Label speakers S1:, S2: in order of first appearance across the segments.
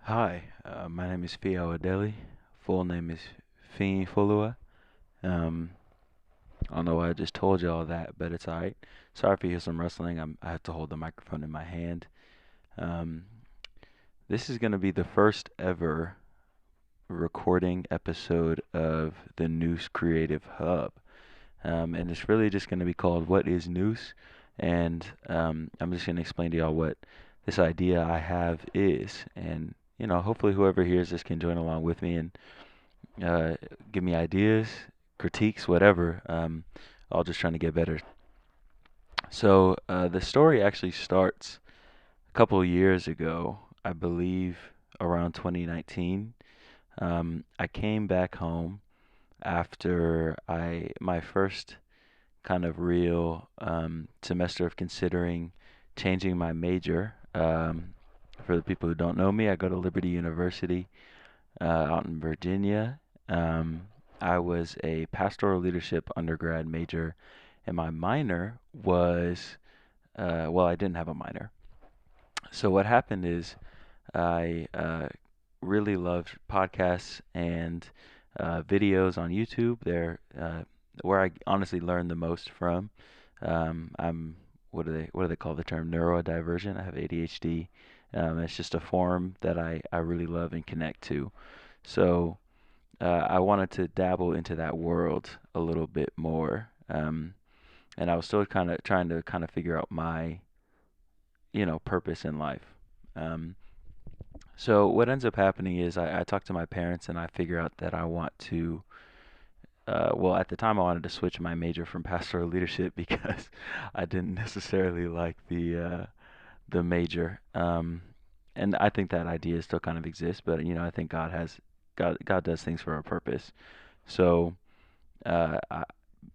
S1: Hi, my name is Fio Adeli. Full name is Fiend Fulua. Um, I don't know why I just told you all that, but it's alright. Sorry if you hear some rustling. I have to hold the microphone in my hand. Um, this is going to be the first ever recording episode of the NOUS Creative Hub. And it's really just going to be called What is NOUS? And I'm just going to explain to y'all what this idea I have is. And, hopefully whoever hears this can join along with me and uh, give me ideas, critiques, whatever. All just trying to get better. So the story actually starts a couple of years ago, I believe around 2019. I came back home after my first kind of real semester of considering changing my major. For the people who don't know me, I go to Liberty University out in Virginia. Um, I was a pastoral leadership undergrad major, and my minor was, well, I didn't have a minor. So what happened is I really loved podcasts and videos on YouTube. They're where I honestly learned the most from. I'm what do they call the term neurodivergent? I have ADHD. It's just a form that I really love and connect to. So I wanted to dabble into that world a little bit more, and I was still kind of trying to kind of figure out my purpose in life. Um, so what ends up happening is I talk to my parents and I figure out that I want to. Well, at the time I wanted to switch my major from pastoral leadership because I didn't necessarily like the major. And I think that idea still kind of exists, but I think God does things for a purpose. So I,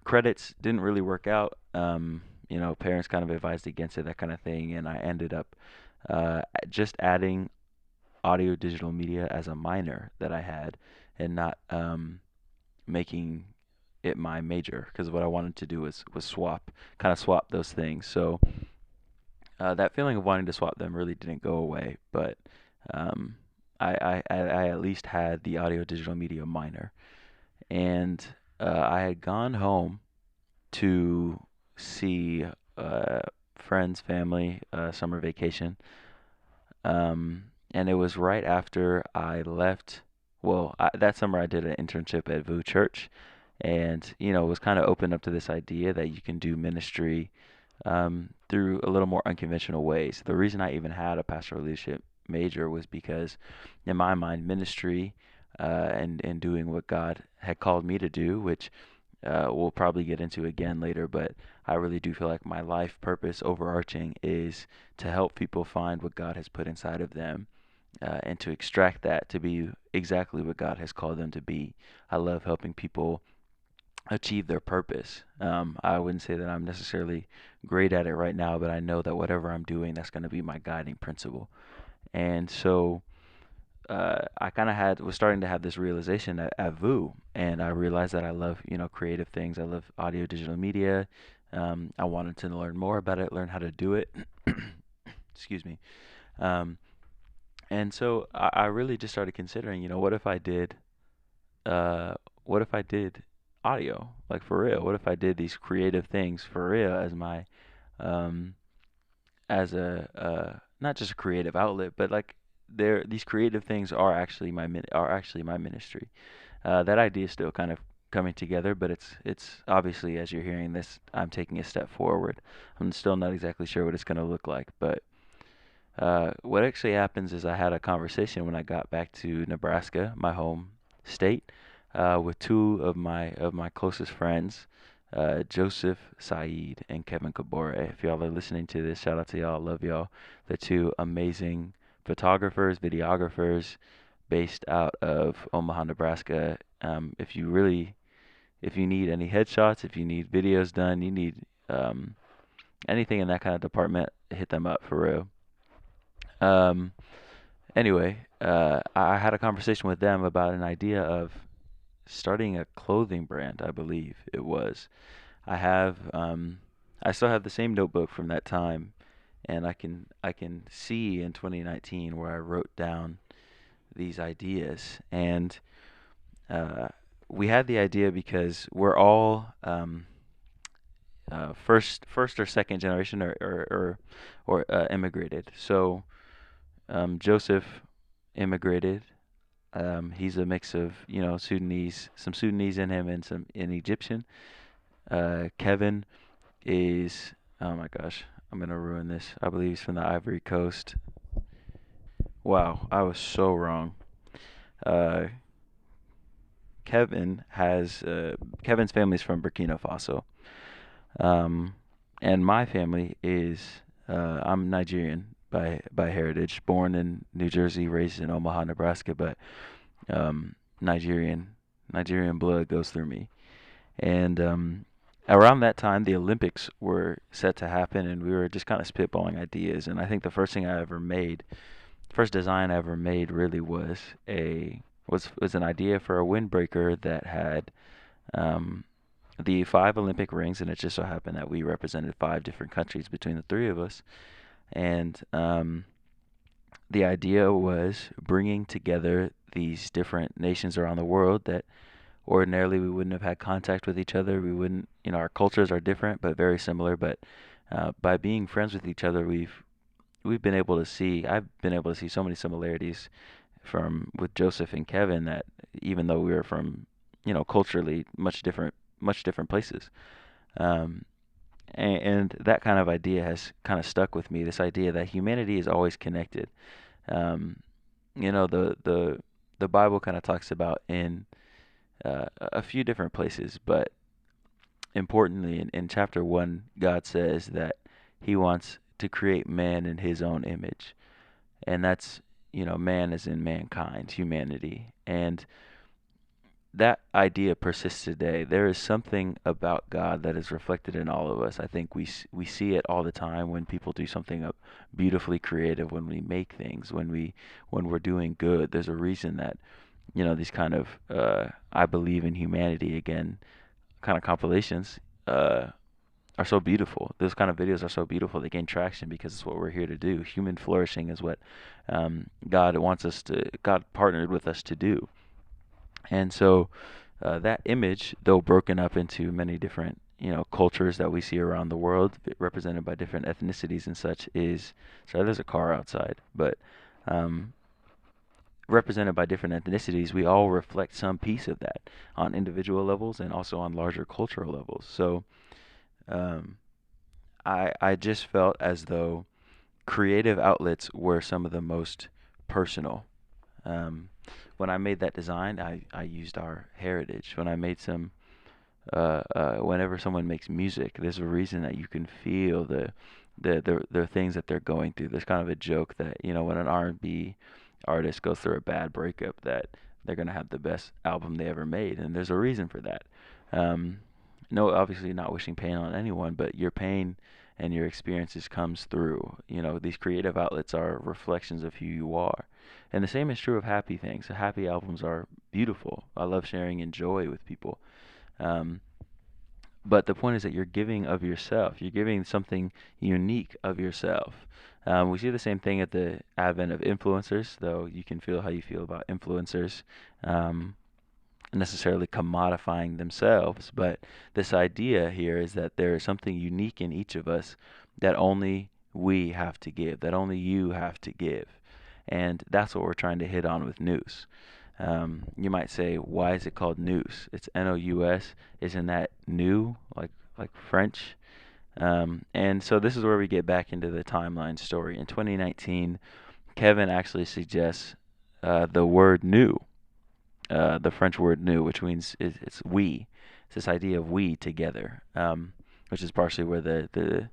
S1: credits didn't really work out. Parents kind of advised against it, that kind of thing, and I ended up just adding audio digital media as a minor that I had, and not making it my major because what I wanted to do was swap those things. So that feeling of wanting to swap them really didn't go away, but um, I at least had the audio digital media minor, and I had gone home to see uh, friends, family, summer vacation. And it was right after I left. Well, that summer I did an internship at VU Church, and was kind of opened up to this idea that you can do ministry through a little more unconventional ways. The reason I even had a pastoral leadership major was because, in my mind, ministry and doing what God had called me to do, which we'll probably get into again later, but I really do feel like my life purpose overarching is to help people find what God has put inside of them and to extract that to be exactly what God has called them to be. I love helping people achieve their purpose. I wouldn't say that I'm necessarily great at it right now, but I know that whatever I'm doing, that's going to be my guiding principle. And so I kind of had was starting to have this realization at VU, and I realized that I love creative things. I love audio digital media. I wanted to learn more about it, learn how to do it. Excuse me. Um, and so I really just started considering, uh, what if I did audio, like for real? What if I did these creative things for real as my um, as a not just a creative outlet, but like these creative things are actually my ministry. That idea is still kind of coming together, but it's obviously as you're hearing this, I'm taking a step forward. I'm still not exactly sure what it's going to look like, but what actually happens is I had a conversation when I got back to Nebraska, my home state, with two of my closest friends, Joseph Saeed and Kevin Kabore. If y'all are listening to this, shout out to y'all. Love y'all. They're two amazing photographers, videographers, based out of Omaha, Nebraska. If you need any headshots, if you need videos done, you need anything in that kind of department, hit them up for real. Um, anyway, I had a conversation with them about an idea of starting a clothing brand, I believe it was. I have I still have the same notebook from that time, and I can see in 2019 where I wrote down these ideas, and uh, we had the idea because we're all first or second generation or immigrated. So Joseph immigrated. He's a mix of Sudanese, some Sudanese in him, and some in Egyptian. Kevin is, oh my gosh, I'm gonna ruin this. I believe he's from the Ivory Coast. Wow, I was so wrong. Uh, Kevin's family's from Burkina Faso. Um, and my family is I'm Nigerian by heritage, born in New Jersey, raised in Omaha, Nebraska, but um, Nigerian Nigerian blood goes through me. And around that time, the Olympics were set to happen, and we were just kind of spitballing ideas. And I think the first design I ever made, really was an idea for a windbreaker that had um, the 5 Olympic rings, and it just so happened that we represented 5 different countries between the three of us. And the idea was bringing together these different nations around the world that ordinarily we wouldn't have had contact with each other. We wouldn't, our cultures are different but very similar. But by being friends with each other, I've been able to see so many similarities from with Joseph and Kevin, that even though we were from, culturally much different places. Um, and that kind of idea has kind of stuck with me. This idea that humanity is always connected. Um, the Bible kind of talks about in a few different places, but importantly, in chapter 1, God says that He wants to create man in His own image, and that's man as in mankind, humanity, and that idea persists today. There is something about God that is reflected in all of us. I think we see it all the time when people do something beautifully creative, when we make things, when we're doing good. There's a reason that these kind of I believe in humanity again kind of compilations are so beautiful. Those kind of videos are so beautiful. They gain traction because it's what we're here to do. Human flourishing is what God partnered with us to do. And so that image, though broken up into many different cultures that we see around the world, represented by different ethnicities and such, is sorry, there's a car outside, but um, represented by different ethnicities, we all reflect some piece of that on individual levels and also on larger cultural levels. So um, I just felt as though creative outlets were some of the most personal. Um, when I made that design, I used our heritage. When I made whenever someone makes music, there's a reason that you can feel the things that they're going through. There's kind of a joke that when an R&B artist goes through a bad breakup, that they're gonna have the best album they ever made, and there's a reason for that. Um, no, obviously not wishing pain on anyone, but your pain and your experiences comes through. These creative outlets are reflections of who you are. And the same is true of happy things. Happy albums are beautiful. I love sharing in joy with people. Um, but the point is that you're giving of yourself. You're giving something unique of yourself. We see the same thing at the advent of influencers, though you can feel how you feel about influencers necessarily commodifying themselves. But this idea here is that there is something unique in each of us that only we have to give, that only you have to give. And that's what we're trying to hit on with NOUS. You might say, why is it called NOUS? It's NOUS. Isn't that new, like French? And so this is where we get back into the timeline story. In 2019, Kevin actually suggests the word new, the French word "nous," which means it's we. It's this idea of we together, which is partially where the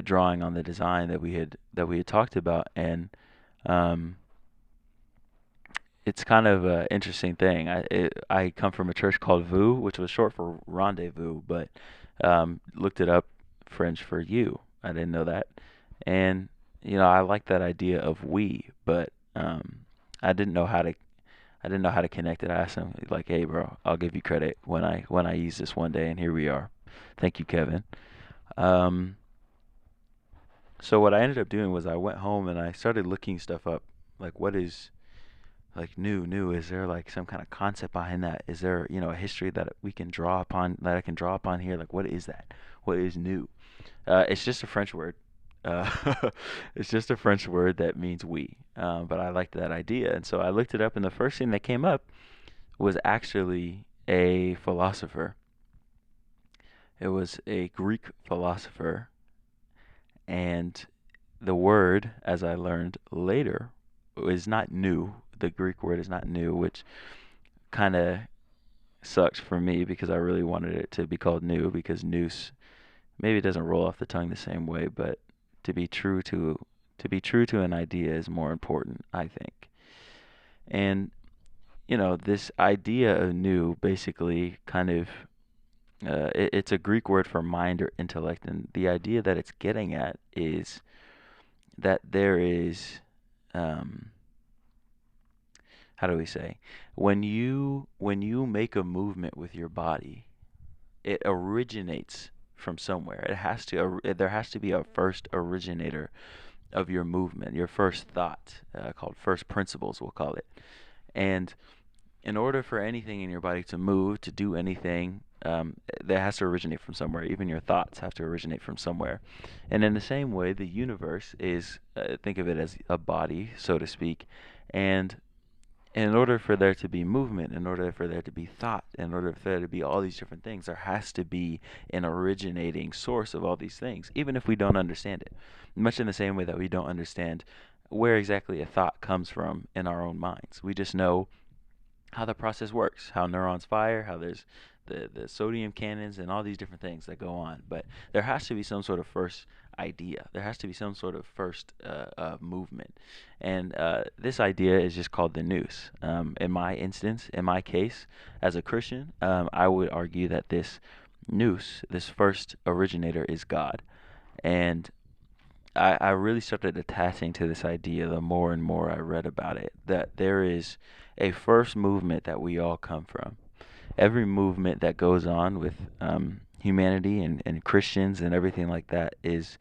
S1: drawing on the design that we had talked about, and um, it's kind of an interesting thing. I come from a church called VU, which was short for rendezvous, but looked it up, French for you. I didn't know that, and I like that idea of we, but I didn't know how to I didn't know how to connect it. I asked him like, "Hey, bro, I'll give you credit when I use this one day," and here we are. Thank you, Kevin. Um, so what I ended up doing was I went home and I started looking stuff up, like Like new, is there like some kind of concept behind that? Is there, a history that we can draw upon, that I can draw upon here? Like, what is that? What is new? It's just a French word. Uh, it's just a French word that means we. But I liked that idea, and so I looked it up, and the first thing that came up was actually a philosopher. It was a Greek philosopher, and the word, as I learned later, is not new. The Greek word is not new, which kind of sucks for me because I really wanted it to be called new, because nous maybe it doesn't roll off the tongue the same way, but to be true to an idea is more important, I think. And this idea of new basically kind of it's a Greek word for mind or intellect, and the idea that it's getting at is that there is um, how do we say, when you make a movement with your body, it originates from somewhere. There has to be a first originator of your movement, your first thought, called first principles, we'll call it. And in order for anything in your body to move, to do anything, that has to originate from somewhere. Even your thoughts have to originate from somewhere. And in the same way, the universe is, think of it as a body, so to speak. And in order for there to be movement, in order for there to be thought, in order for there to be all these different things, there has to be an originating source of all these things, even if we don't understand it. Much in the same way that we don't understand where exactly a thought comes from in our own minds. We just know how the process works, how neurons fire, how there's the sodium cannons and all these different things that go on. But there has to be some sort of first idea. There has to be some sort of first movement. And this idea is just called the nous. In my instance, in my case, as a Christian, I would argue that this nous, this first originator, is God. And I really started attaching to this idea the more and more I read about it, that there is a first movement that we all come from. Every movement that goes on with humanity and Christians and everything like that is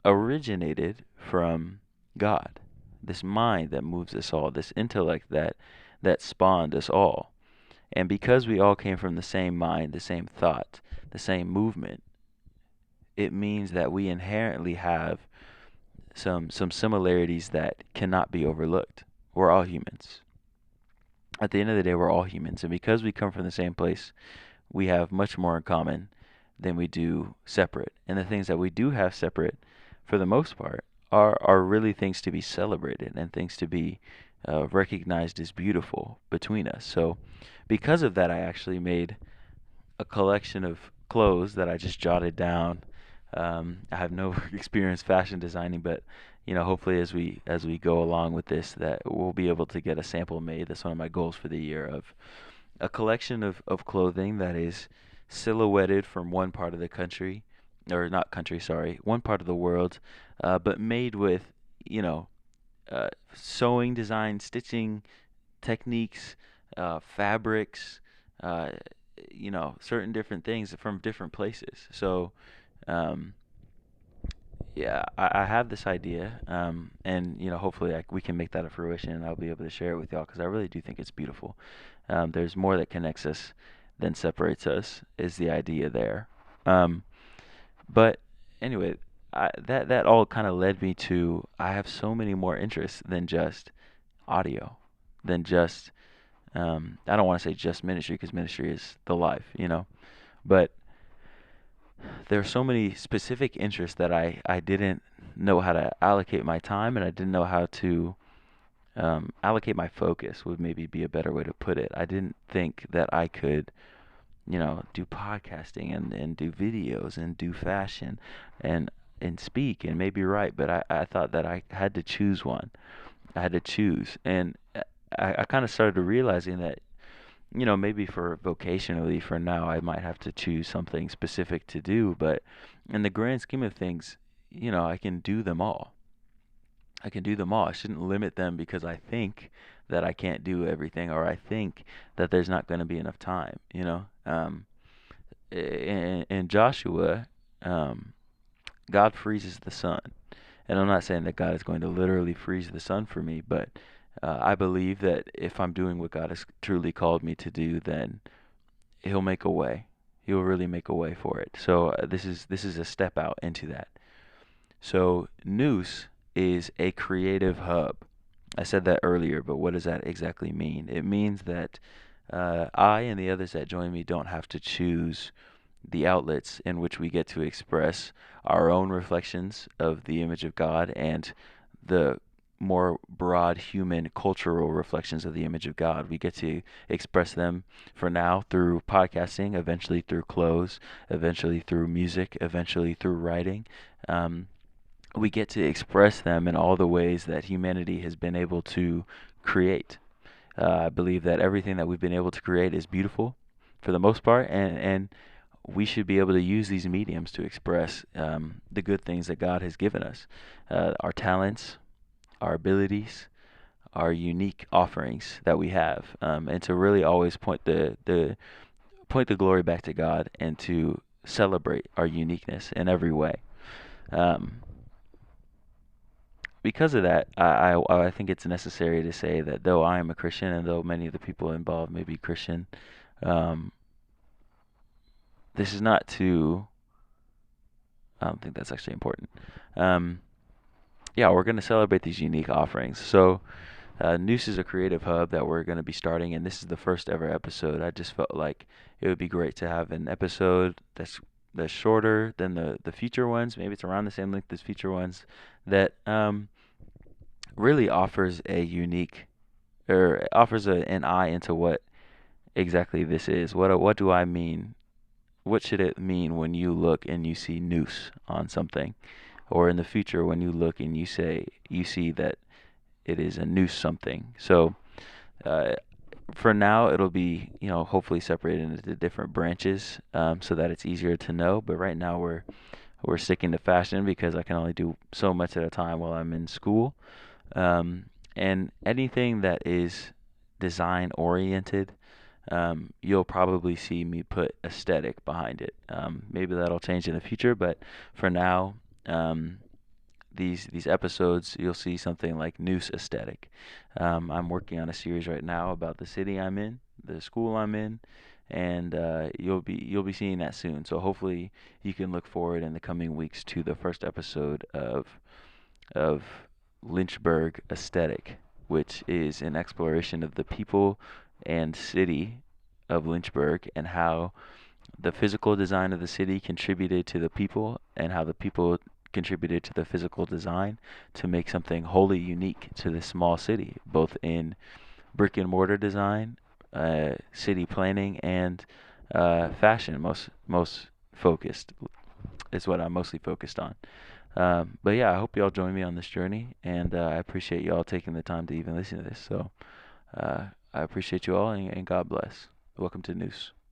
S1: originated from God. This mind that moves us all, this intellect that spawned us all. And because we all came from the same mind, the same thought, the same movement, it means that we inherently have some similarities that cannot be overlooked. We're all humans. At the end of the day, we're all humans, and because we come from the same place, we have much more in common than we do separate. And the things that we do have separate, for the most part, are really things to be celebrated and things to be recognized as beautiful between us. So, because of that, I actually made a collection of clothes that I just jotted down. I have no experience fashion designing, but hopefully as we go along with this, that we'll be able to get a sample made. That's one of my goals for the year, of a collection of clothing that is silhouetted from one part of the country, or not country, sorry, one part of the world, but made with, sewing design, stitching techniques, fabrics, uh, certain different things from different places. So, um, yeah, I have this idea, and hopefully we can make that a fruition, and I'll be able to share it with y'all because I really do think it's beautiful. There's more that connects us than separates us, is the idea there. Um, but anyway, that all kind of led me to, I have so many more interests than just audio, than just I don't want to say just ministry, because ministry is the life, but there are so many specific interests that I didn't know how to allocate my time, and I didn't know how to allocate my focus, would maybe be a better way to put it. I didn't think that I could, do podcasting and do videos and do fashion and speak and maybe write, but I thought that I had to choose one. I had to choose. And I kind of started realizing that, maybe for vocationally for now, I might have to choose something specific to do, but in the grand scheme of things, I can do them all. I can do them all. I shouldn't limit them because I think that I can't do everything, or I think that there's not going to be enough time. In Joshua, um, God freezes the sun. And I'm not saying that God is going to literally freeze the sun for me, but I believe that if I'm doing what God has truly called me to do, then He'll make a way. He'll really make a way for it. So this is a step out into that. So NOUS is a creative hub. I said that earlier, but what does that exactly mean? It means that I and the others that join me don't have to choose the outlets in which we get to express our own reflections of the image of God and the more broad human cultural reflections of the image of God. We get to express them for now through podcasting, eventually through clothes, eventually through music, eventually through writing. Um, we get to express them in all the ways that humanity has been able to create. I believe that everything that we've been able to create is beautiful for the most part, and we should be able to use these mediums to express the good things that God has given us, our talents, our abilities, our unique offerings that we have, and to really always point the glory back to God and to celebrate our uniqueness in every way. Um, because of that, I think it's necessary to say that though I am a Christian and though many of the people involved may be Christian, um, this is not to. I don't think that's actually important. Um, yeah, we're going to celebrate these unique offerings. So, NOUS is a creative hub that we're going to be starting, and this is the first ever episode. I just felt like it would be great to have an episode that's shorter than the future ones. Maybe it's around the same length as future ones. That really offers a unique or offers an eye into what exactly this is. What do I mean? What should it mean when you look and you see NOUS on something, or in the future when you look and you see that it is a NOUS something. So uh, for now, it'll be hopefully separated into different branches so that it's easier to know. But right now we're sticking to fashion because I can only do so much at a time while I'm in school. And anything that is design oriented, you'll probably see me put aesthetic behind it. Maybe that'll change in the future, but for now, these episodes you'll see something like NOUS aesthetic. I'm working on a series right now about the city I'm in, the school I'm in, and you'll be seeing that soon. So hopefully you can look forward in the coming weeks to the first episode of Lynchburg aesthetic, which is an exploration of the people and city of Lynchburg and how the physical design of the city contributed to the people and how the people contributed to the physical design to make something wholly unique to this small city, both in brick and mortar design, city planning, and fashion. Most focused is what I'm mostly focused on. But yeah, I hope y'all join me on this journey, and I appreciate y'all taking the time to even listen to this. So I appreciate you all, and God bless. Welcome to NOUS.